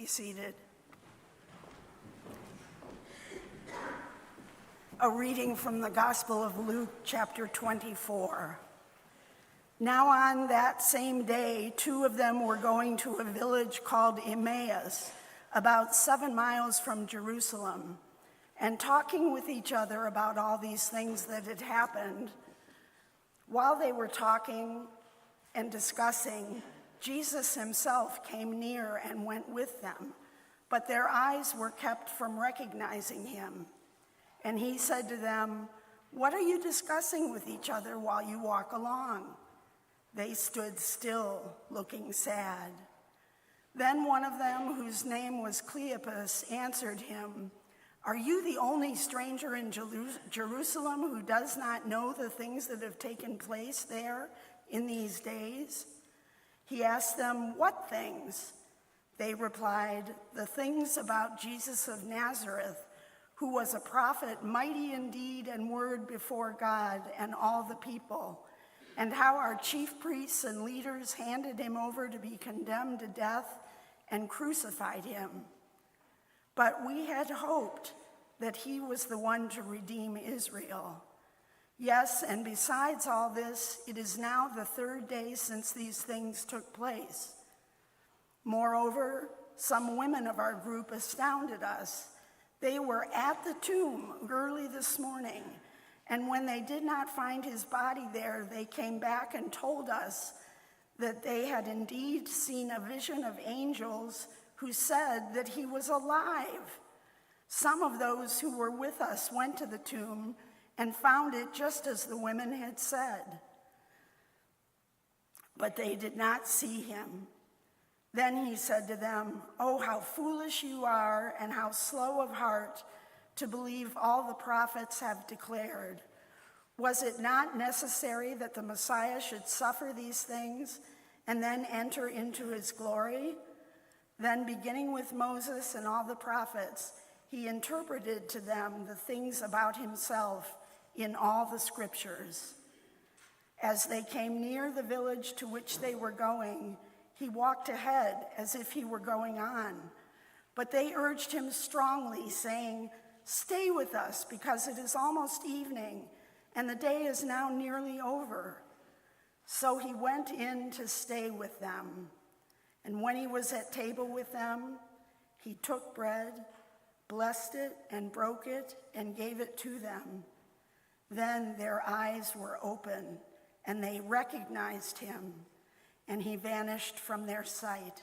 be seated. A reading from the Gospel of Luke, chapter 24. Now on that same day, two of them were going to a village called Emmaus, about 7 miles from Jerusalem, and talking with each other about all these things that had happened. While they were talking and discussing, Jesus himself came near and went with them, but their eyes were kept from recognizing him. And he said to them, "What are you discussing with each other while you walk along?" They stood still, looking sad. Then one of them, whose name was Cleopas, answered him, "Are you the only stranger in Jerusalem who does not know the things that have taken place there in these days?" He asked them, "What things?" They replied, "The things about Jesus of Nazareth, who was a prophet, mighty in deed and word before God and all the people, and how our chief priests and leaders handed him over to be condemned to death and crucified him. But we had hoped that he was the one to redeem Israel. Yes, and besides all this, it is now the 3rd day since these things took place. Moreover, some women of our group astounded us. They were at the tomb early this morning, and when they did not find his body there, they came back and told us that they had indeed seen a vision of angels who said that he was alive. Some of those who were with us went to the tomb and found it just as the women had said, but they did not see him." Then he said to them, "Oh, how foolish you are, and how slow of heart to believe all the prophets have declared. Was it not necessary that the Messiah should suffer these things and then enter into his glory?" Then, beginning with Moses and all the prophets, he interpreted to them the things about himself in all the scriptures. As they came near the village to which they were going, he walked ahead as if he were going on. But they urged him strongly, saying, "Stay with us, because it is almost evening, and the day is now nearly over." So he went in to stay with them. And when he was at table with them, he took bread, blessed it, and broke it, and gave it to them. Then their eyes were open, and they recognized him, and he vanished from their sight.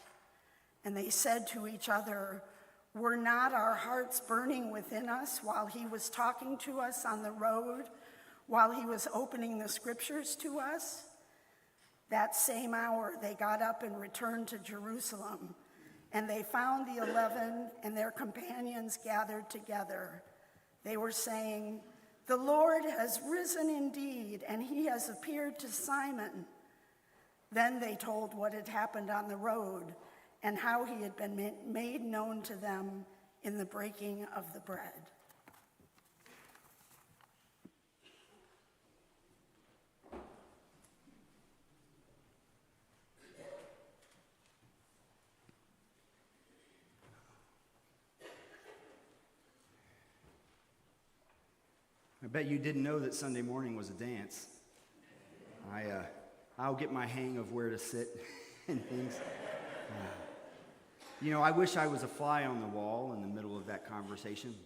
And they said to each other, "Were not our hearts burning within us while he was talking to us on the road, while he was opening the scriptures to us?" That same hour they got up and returned to Jerusalem, and they found the 11 and their companions gathered together. They were saying, "The Lord has risen indeed, and he has appeared to Simon." Then they told what had happened on the road and how he had been made known to them in the breaking of the bread. I bet you didn't know that Sunday morning was a dance. I'll get my hang of where to sit and things. I wish I was a fly on the wall in the middle of that conversation.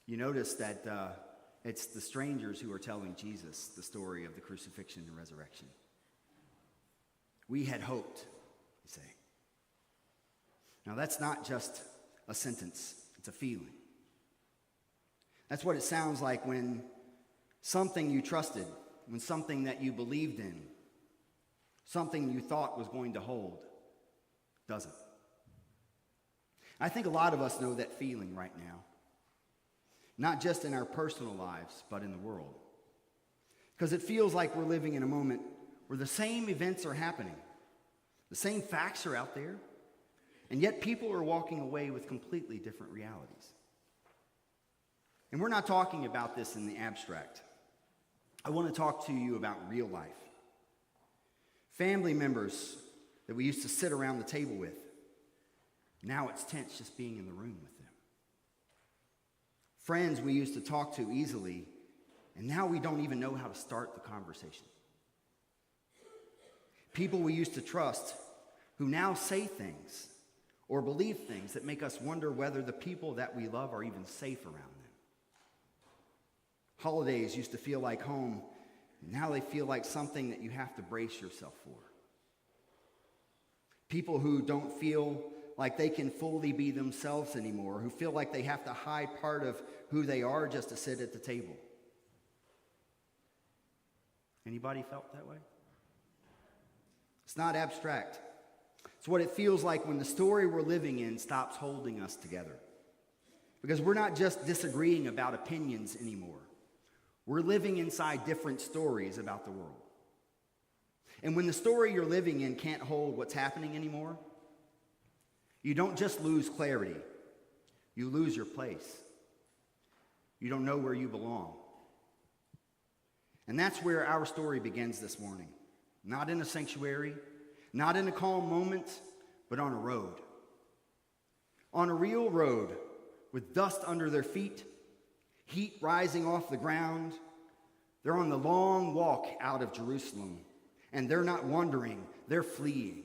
You notice that it's the strangers who are telling Jesus the story of the crucifixion and resurrection. We had hoped, you say. Now that's not just a sentence, it's a feeling. That's what it sounds like when something you trusted, when something that you believed in, something you thought was going to hold, doesn't. I think a lot of us know that feeling right now. Not just in our personal lives, but in the world. Because it feels like we're living in a moment where the same events are happening. The same facts are out there, and yet people are walking away with completely different realities. And we're not talking about this in the abstract. I want to talk to you about real life. Family members that we used to sit around the table with. Now it's tense just being in the room with them. Friends we used to talk to easily, and now we don't even know how to start the conversation. People we used to trust who now say things or believe things that make us wonder whether the people that we love are even safe around them. Holidays used to feel like home, and now they feel like something that you have to brace yourself for. People who don't feel like they can fully be themselves anymore, who feel like they have to hide part of who they are just to sit at the table. Anybody felt that way? It's not abstract. It's what it feels like when the story we're living in stops holding us together. Because we're not just disagreeing about opinions anymore. We're living inside different stories about the world. And when the story you're living in can't hold what's happening anymore, you don't just lose clarity, you lose your place. You don't know where you belong. And that's where our story begins this morning. Not in a sanctuary, not in a calm moment, but on a road. On a real road with dust under their feet, heat rising off the ground. They're on the long walk out of Jerusalem, and they're not wandering, they're fleeing.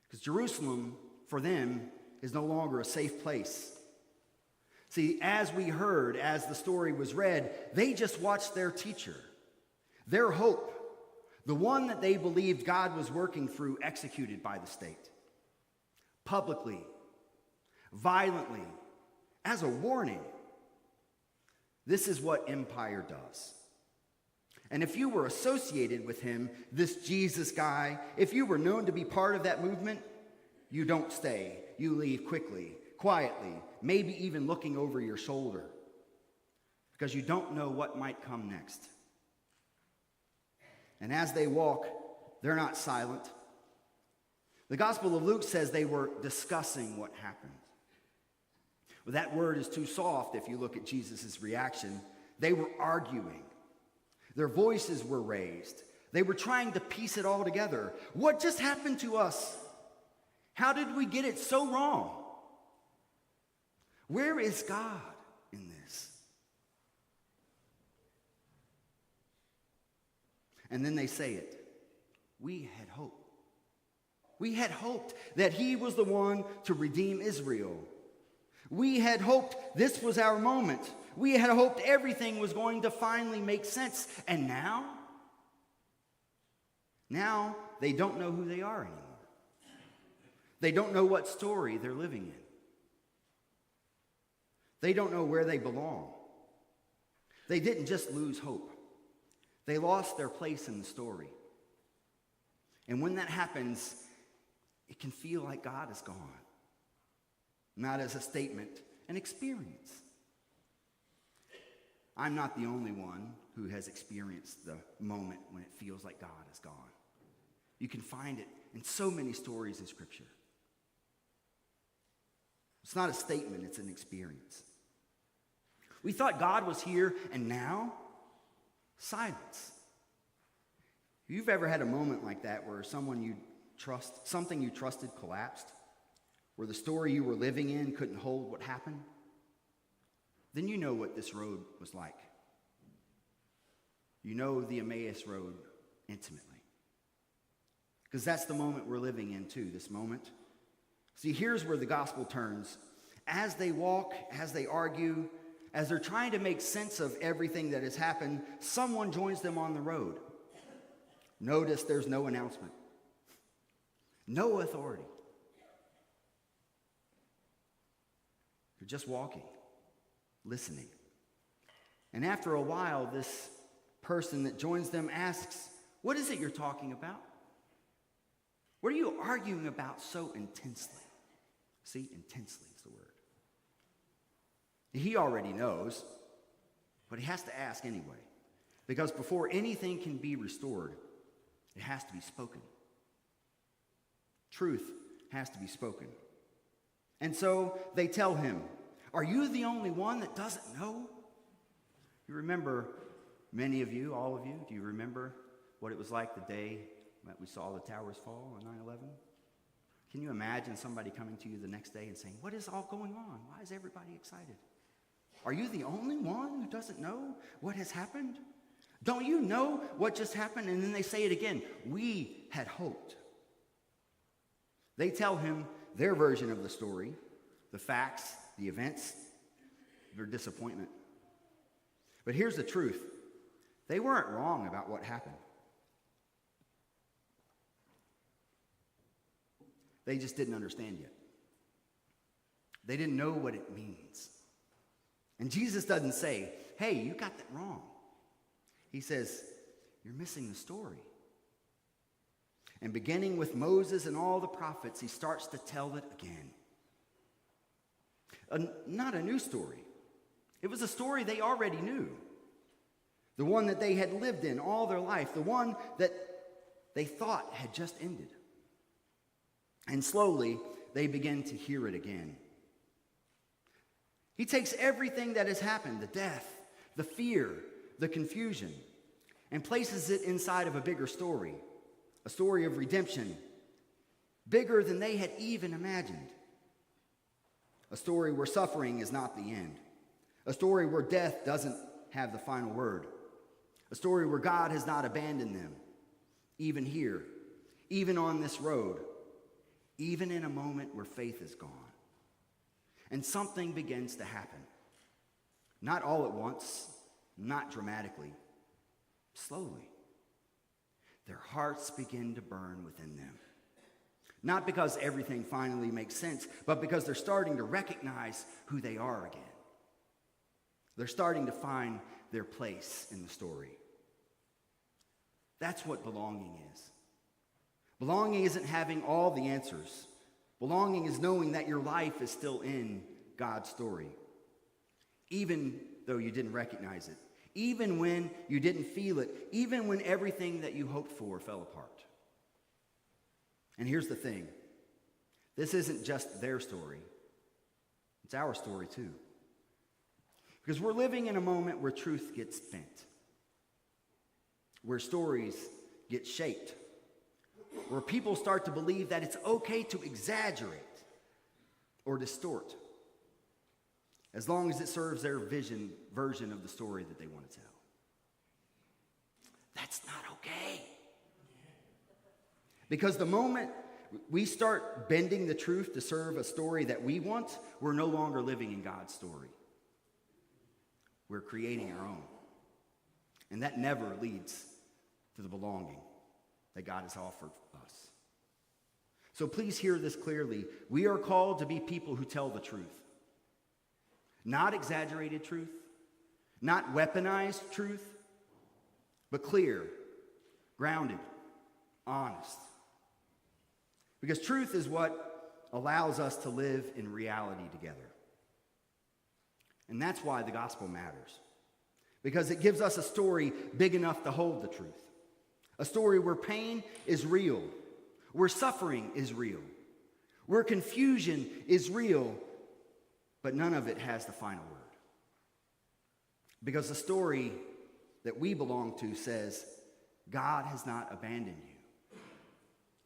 Because Jerusalem, for them, is no longer a safe place. See, as we heard, as the story was read, they just watched their teacher, their hope, the one that they believed God was working through, executed by the state. Publicly, violently, as a warning. This is what empire does. And if you were associated with him, this Jesus guy, if you were known to be part of that movement, you don't stay. You leave quickly, quietly, maybe even looking over your shoulder, because you don't know what might come next. And as they walk, they're not silent. The Gospel of Luke says they were discussing what happened. Well, that word is too soft if you look at Jesus' reaction. They were arguing. Their voices were raised. They were trying to piece it all together. What just happened to us? How did we get it so wrong? Where is God in this? And then they say it. We had hope. We had hoped that he was the one to redeem Israel. We had hoped this was our moment. We had hoped everything was going to finally make sense. And now they don't know who they are anymore. They don't know what story they're living in. They don't know where they belong. They didn't just lose hope. They lost their place in the story. And when that happens, it can feel like God is gone. Not as a statement, an experience. I'm not the only one who has experienced the moment when it feels like God is gone. You can find it in so many stories in Scripture. It's not a statement, it's an experience. We thought God was here, and now, silence. If you've ever had a moment like that where something you trusted collapsed, where the story you were living in couldn't hold what happened, then you know what this road was like. You know the Emmaus road intimately. Because that's the moment we're living in too, this moment. See, here's where the gospel turns. As they walk, as they argue, as they're trying to make sense of everything that has happened, someone joins them on the road. Notice there's no announcement, no authority. They're just walking, listening. And after a while, this person that joins them asks, "What is it you're talking about? What are you arguing about so intensely?" See, intensely is the word. He already knows, but he has to ask anyway. Because before anything can be restored, it has to be spoken. Truth has to be spoken. And so they tell him, "Are you the only one that doesn't know?" You remember, many of you, all of you, do you remember what it was like the day that we saw the towers fall on 9/11? Can you imagine somebody coming to you the next day and saying, what is all going on? Why is everybody excited? Are you the only one who doesn't know what has happened? Don't you know what just happened? And then they say it again. We had hoped. They tell him their version of the story, the facts, the events, their disappointment. But here's the truth. They weren't wrong about what happened. They just didn't understand yet. They didn't know what it means. And Jesus doesn't say, hey, you got that wrong. He says, you're missing the story. And beginning with Moses and all the prophets, he starts to tell it again. Not a new story. It was a story they already knew. The one that they had lived in all their life. The one that they thought had just ended. And slowly, they begin to hear it again. He takes everything that has happened, the death, the fear, the confusion, and places it inside of a bigger story, a story of redemption, bigger than they had even imagined. A story where suffering is not the end. A story where death doesn't have the final word. A story where God has not abandoned them, even here, even on this road, even in a moment where faith is gone. And something begins to happen. Not all at once, not dramatically, slowly. Their hearts begin to burn within them. Not because everything finally makes sense, but because they're starting to recognize who they are again. They're starting to find their place in the story. That's what belonging is. Belonging isn't having all the answers. Belonging is knowing that your life is still in God's story, even though you didn't recognize it, even when you didn't feel it, even when everything that you hoped for fell apart. And here's the thing. This isn't just their story. It's our story too. Because we're living in a moment where truth gets bent, where stories get shaped, where people start to believe that it's okay to exaggerate or distort, as long as it serves their version of the story that they want to tell. That's not okay. Because the moment we start bending the truth to serve a story that we want, we're no longer living in God's story. We're creating our own. And that never leads to the belonging that God has offered us. So please hear this clearly. We are called to be people who tell the truth. Not exaggerated truth, not weaponized truth, but clear, grounded, honest. Because truth is what allows us to live in reality together. And that's why the gospel matters. Because it gives us a story big enough to hold the truth. A story where pain is real, where suffering is real, where confusion is real, but none of it has the final word. Because the story that we belong to says, God has not abandoned you.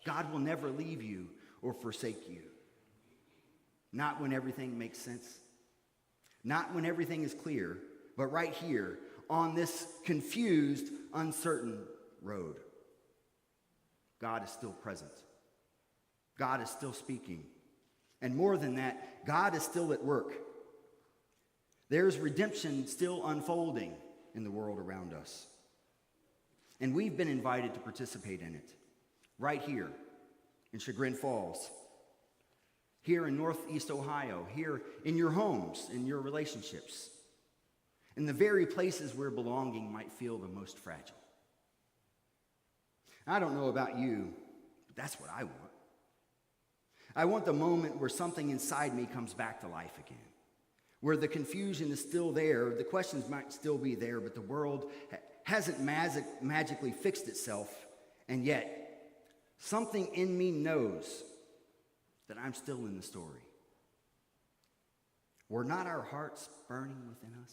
God will never leave you or forsake you. Not when everything makes sense. Not when everything is clear, but right here on this confused, uncertain road. God is still present. God is still speaking. And more than that, God is still at work. There's redemption still unfolding in the world around us. And we've been invited to participate in it. Right here in Chagrin Falls. Here in Northeast Ohio. Here in your homes, in your relationships. In the very places where belonging might feel the most fragile. I don't know about you, but that's what I want. I want the moment where something inside me comes back to life again. Where the confusion is still there, the questions might still be there, but the world hasn't magically fixed itself, and yet something in me knows that I'm still in the story. Were not our hearts burning within us?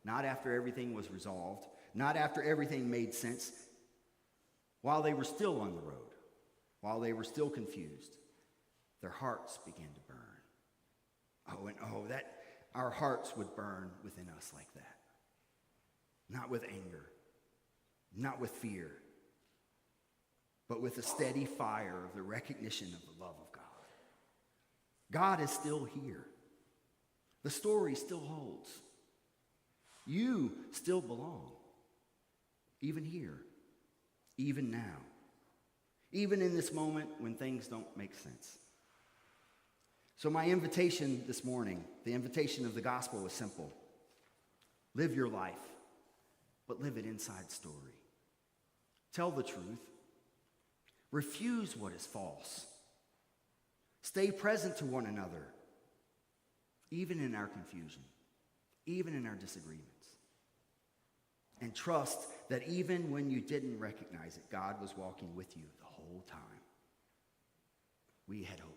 Not after everything was resolved, not after everything made sense, while they were still on the road, while they were still confused, their hearts began to burn. That our hearts would burn within us like that. Not with anger, not with fear, but with a steady fire of the recognition of the love of God. God is still here. The story still holds. You still belong, even here, even now, even in this moment when things don't make sense. So my invitation this morning, the invitation of the gospel is simple. Live your life, but live it inside story. Tell the truth. Refuse what is false. Stay present to one another, even in our confusion, even in our disagreements. And trust that even when you didn't recognize it, God was walking with you the whole time. We had hope.